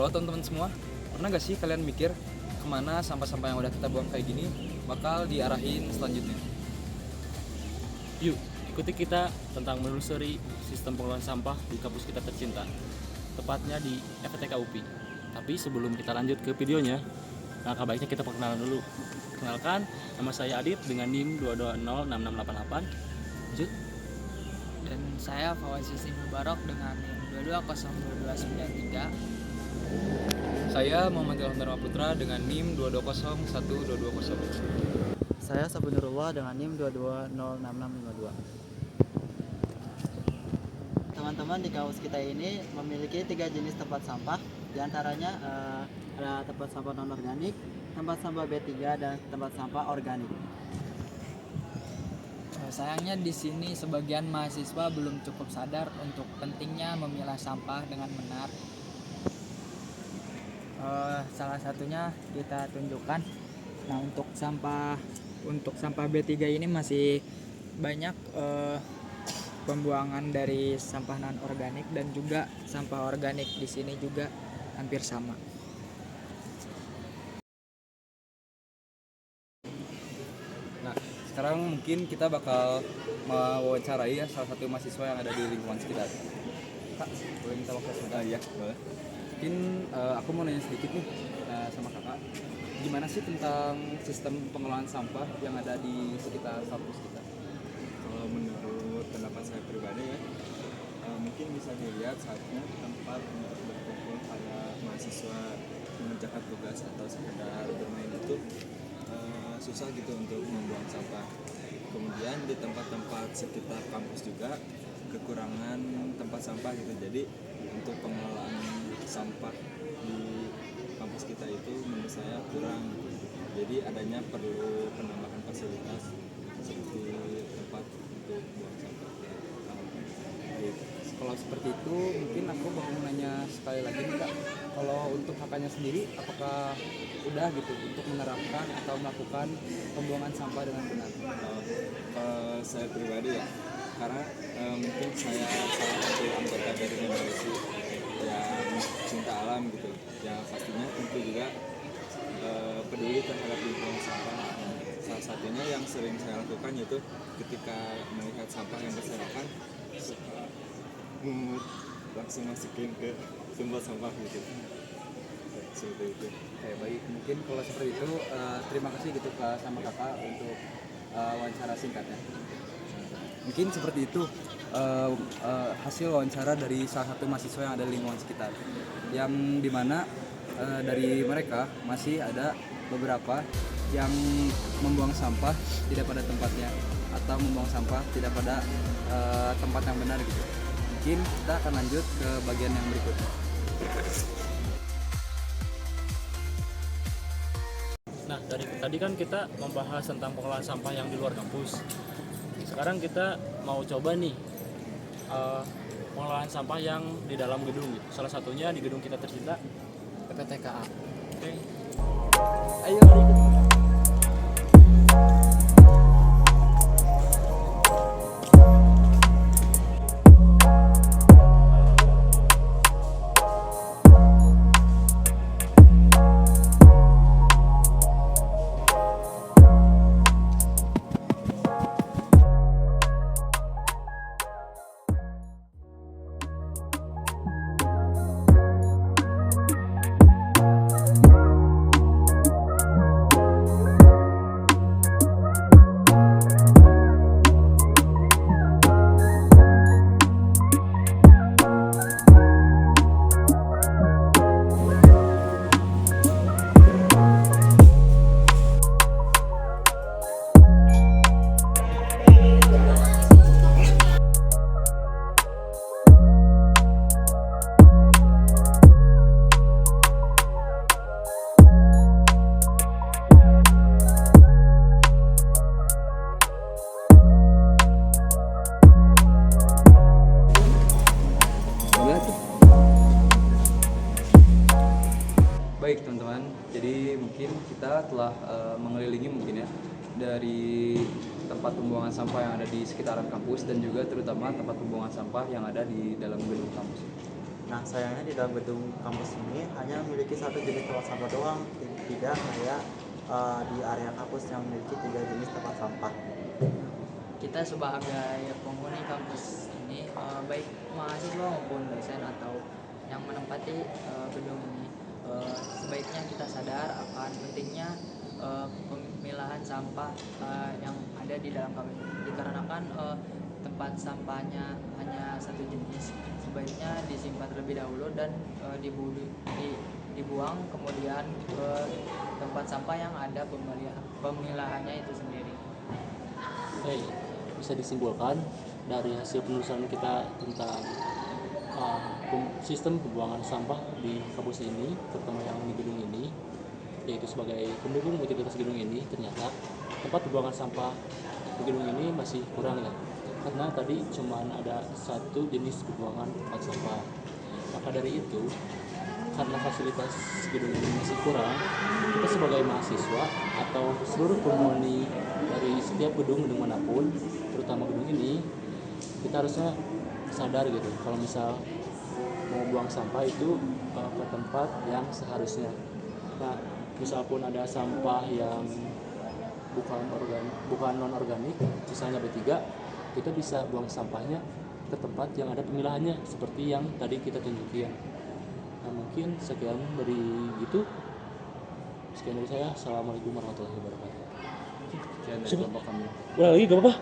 Halo teman-teman semua, pernah gak sih kalian mikir kemana sampah-sampah yang udah kita buang kayak gini bakal diarahin selanjutnya? Yuk, ikuti kita tentang menelusuri sistem pengelolaan sampah di kampus kita tercinta, tepatnya di FTK UPI. Tapi sebelum kita lanjut ke videonya, langkah baiknya kita perkenalan dulu. Kenalkan, nama saya Adit dengan NIM 2206688. Lanjut. Dan saya Fawzi Mubarak dengan NIM 22029293. Saya Muhammad Ilham Dharma Putra dengan NIM 2201220. Saya Sabunurullah dengan NIM 2206652. Teman-teman, di kampus kita ini memiliki 3 jenis tempat sampah. Di antaranya ada tempat sampah non-organik, tempat sampah B3, dan tempat sampah organik. Sayangnya di sini sebagian mahasiswa belum cukup sadar untuk pentingnya memilah sampah dengan benar. Salah satunya kita tunjukkan. Nah, untuk sampah B3 ini masih banyak pembuangan dari sampah non organik, dan juga sampah organik di sini juga hampir sama. Nah, sekarang mungkin kita bakal mewawancarai ya salah satu mahasiswa yang ada di lingkungan sekitar. Kak, boleh minta waktu sebentar? Iya, boleh. Mungkin aku mau nanya sedikit nih sama kakak, gimana sih tentang sistem pengelolaan sampah yang ada di sekitar kampus kita? Kalau menurut pendapat saya pribadi ya, mungkin bisa dilihat saatnya tempat untuk berkumpul para mahasiswa mengerjakan tugas atau sekedar bermain itu susah gitu untuk membuang sampah. Kemudian di tempat-tempat sekitar kampus juga kekurangan tempat sampah gitu. Jadi untuk pengelolaan sampah di kampus kita itu menurut saya kurang. Jadi adanya perlu penambahan fasilitas seperti tempat untuk buang sampah. Kalau seperti itu, mungkin aku mau nanya sekali lagi nih Kak, kalau untuk kakaknya sendiri, apakah udah gitu untuk menerapkan atau melakukan pembuangan sampah dengan benar? Saya pribadi ya, karena mungkin saya salah satu anggota dari generasi yang cinta alam gitu, yang pastinya tentu juga peduli terhadap lingkungan sampah. Salah satunya yang sering saya lakukan yaitu ketika melihat sampah yang berserakan, suka langsung masukin ke tempat sampah gitu. Seperti itu. Oke, baik, mungkin kalau seperti itu terima kasih gitu Kak sama kakak untuk wawancara singkatnya. Mungkin seperti itu hasil wawancara dari salah satu mahasiswa yang ada di lingkungan sekitar, yang dimana dari mereka masih ada beberapa yang membuang sampah tidak pada tempatnya atau membuang sampah tidak pada tempat yang benar gitu. Mungkin kita akan lanjut ke bagian yang berikutnya. Nah, dari tadi kan kita membahas tentang pengelolaan sampah yang di luar kampus. Sekarang kita mau coba nih pengelolaan sampah yang di dalam gedung gitu. Salah satunya di gedung kita tercinta, PPTKA. Oke. Ayo, mari ikut. Baik teman-teman, jadi mungkin kita telah mengelilingi mungkin ya dari tempat pembuangan sampah yang ada di sekitaran kampus dan juga terutama tempat pembuangan sampah yang ada di dalam gedung kampus. Nah, sayangnya di dalam gedung kampus ini hanya memiliki satu jenis tempat sampah doang, tidak kayak di area kampus yang memiliki 3 jenis tempat sampah. Kita sebagai penghuni kampus ini, baik mahasiswa maupun dosen atau yang menempati gedung ini, sebaiknya kita sadar akan pentingnya pemilahan sampah yang ada di dalam kampus ini. Dikarenakan tempat sampahnya hanya satu jenis, sebaiknya disimpan terlebih dahulu dan dibuang kemudian ke tempat sampah yang ada pemilahannya itu sendiri. Hey, bisa disimpulkan dari hasil penelusuran kita tentang sistem pembuangan sampah di kampus ini, terutama yang di gedung ini, yaitu sebagai pendukung utilitas gedung ini, ternyata tempat pembuangan sampah di gedung ini masih kurang ya, karena tadi cuma ada satu jenis pembuangan tempat sampah. Maka dari itu, karena fasilitas gedung ini masih kurang, kita sebagai mahasiswa atau seluruh penghuni dari setiap gedung manapun, terutama gedung ini, kita harusnya sadar gitu kalau misal mau buang sampah itu ke tempat yang seharusnya. Nah, misal pun ada sampah yang bukan non organik, misalnya B3, kita bisa buang sampahnya ke tempat yang ada pemilahannya seperti yang tadi kita tunjukin. Nah, mungkin sekian dari saya. Assalamualaikum warahmatullahi wabarakatuh. Sekian dari kelompok kami. Udah lagi gak apa-apa.